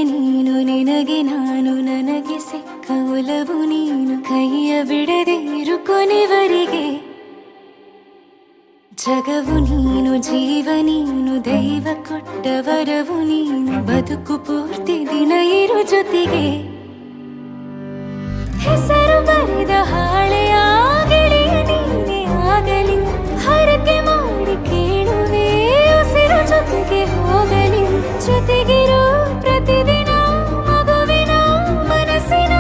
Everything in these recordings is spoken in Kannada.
ನೀನು ನಿನಗೆ ನಾನು ನನಗೆ ಸಿಕ್ಕ ಒಲವು ನೀನು ಕೈಯ ಬಿಡದೆ ಇರು ಕೊನೆವರೆಗೆ ಜಗವು ನೀನು ಜೀವ ನೀನು ದೈವ ಕೊಟ್ಟ ವರವು ನೀನು ಬದುಕು ಪೂರ್ತಿ ದಿನ ಇರು ಜೊತೆಗೆ ಹೆಸರು ಬರೆದ ಹಾಳೆಯ ಗೆಳೆಯ ನೀನೇ ಆಗಲಿ ಹರಕೆ ಮಾಡಿ ಕೇಳುವೆ ಉಸಿರು ಜೊತೆಗೆ ಹೋಗಲಿ ಜೊತೆಗಿರೋ ಪ್ರತಿದಿನ ಮಗುವಿನ ಮನಸ್ಸಿನ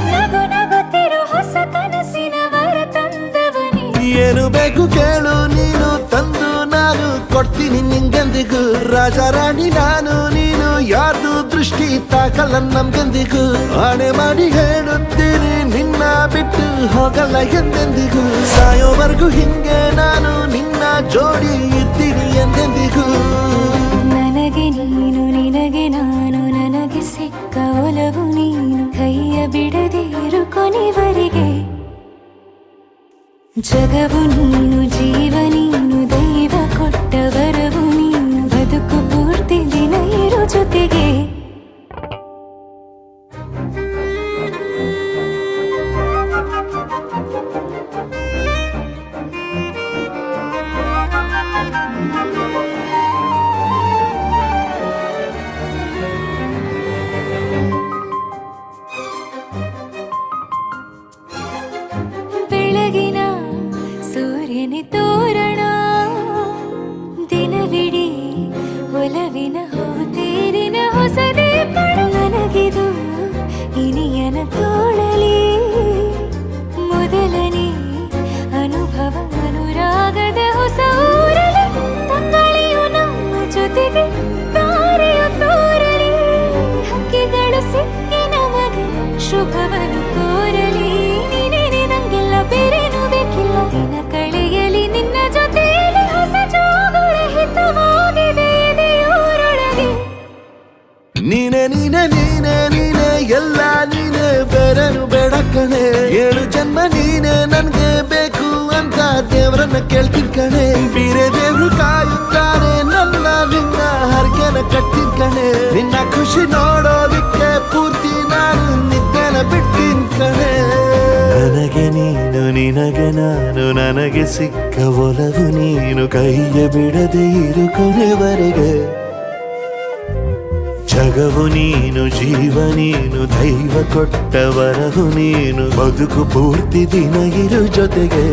ನಗು ನಗುತ್ತಿರೋ ಹೊಸ ಕನಸಿನ ವರ ತಂದವನೇ ಏನು ಬೇಕು ಕೇಳು ನೀನು ತಂದು ನಾನು ಕೊಡ್ತೀನಿ ನಿಂಗೆಂದಿಗೂ ರಾಜ ರಾಣಿ ನಾನು ನೀನು ಯಾರ್ದು ದೃಷ್ಟಿ ತಾಕಲ್ಲ ನಮ್ಗೆಂದಿಗೂ ಆಣೆ ಮಾಡಿ ಹೇಳುತ್ತೀನಿ ನಿನ್ನ ಬಿಟ್ಟು ಹೋಗಲ್ಲ ಎಂದೆಂದಿಗೂ ಸಾಯೋವರೆಗೂ ಹಿಂಗೆ ನಾನು ನಿನ್ನ ಜೋಡಿ ಇದ್ದೀನಿ ಎಂದೆಂದಿಗೂ ನನಗೆ ನೀನು ನಿನಗೆ ನಾನು ನನಗೆ ಸಿಕ್ಕ ಒಲವು ನೀನು ಕೈಯ ಬಿಡದೆ ಇರು ಕೊನೆವರೆಗೆ ಜಗವು ನೀನು ಜೀವ ನೀನು ದೈವ ಕೊಟ್ಟ ವರವು ನೀನು ಬದುಕು ಪೂರ್ತಿ ದಿನ ಇರು ಜೊತೆಗೆ ಬೆಳಗಿನ ಸೂರ್ಯನ ತೋರಣ ದಿನವಿಡೀ ಒಲವಿನ ಹೋತೇರಿನ ಹೊಸದೇ ಪಡ ನನಗಿದು ಇನಿಯನ ತೋಳಲಿ ಮೊದಲನೇ ಅನುಭವ ಅನುರಾಗದ ಹೊಸ ಊರಲಿ ತಂಗಳಿಯು ನಮ್ಮ ಜೊತೆಗೆ ತಾರೆಯು ತೋರಲಿ ಹಕ್ಕಿಗಳು ಸಿಕ್ಕಿ ನಮಗೆ ಶುಭವನ್ನು ಕೋರಲಿ ನೀನೇನೆ ನಂಗೆಲ್ಲ ಬೇರೇನು ಬೇಕಿಲ್ಲ ದಿನ ಕಳೆಯಲಿ ನಿನ್ನ ಜೊತೆಯಲ್ಲಿ ಹೊಸ ಜೋಗುಳ ಹಿತವಾಗಿದೆ ಇದೆಯೂರೊಳಗೆ ನೀನೆ ನೀನೆ ನೀನೆ ನೀನೆ ಎಲ್ಲ ನೀನೆ ಬೇರೆನು ಬೇಡ ಕಣೆ ಏಳು ಜನ್ಮ ನೀನೆ ನನ್ಗೆ ಬೇಕು ಅಂತ ದೇವರನ್ನ ಕೇಳ್ತೀನಿ ಕಣೆ ಬೇರೆ ದೇವ್ರು ಕಾಯುತ್ತಾರೆ ನನ್ನ ನಿನ್ನ ಹರ್ಗೆನ ಕಟ್ಟಿನ ಕಣೆ ನಿನ್ನ ಖುಷಿ ನೋಡೋದಿಕ್ಕೆ ಪೂರ್ತಿ ನಾನು ನಿದ್ದೆನ ಬಿಟ್ಟಿನ ಕಣೆ ನನಗೆ ನೀನು ನಿನಗೆ ನಾನು ನನಗೆ ಸಿಕ್ಕ ಒಲವು ನೀನು ಕೈಯ ಬಿಡದೆ ಇರು ಕೊನೆವರೆಗೆ ಜಗವು ನೀನು ಜೀವ ನೀನು ದೈವ ಕೊಟ್ಟ ವರವು ನೀನು ಬದುಕು ಪೂರ್ತಿ ದಿನ ಇರು ಜೊತೆಗೆ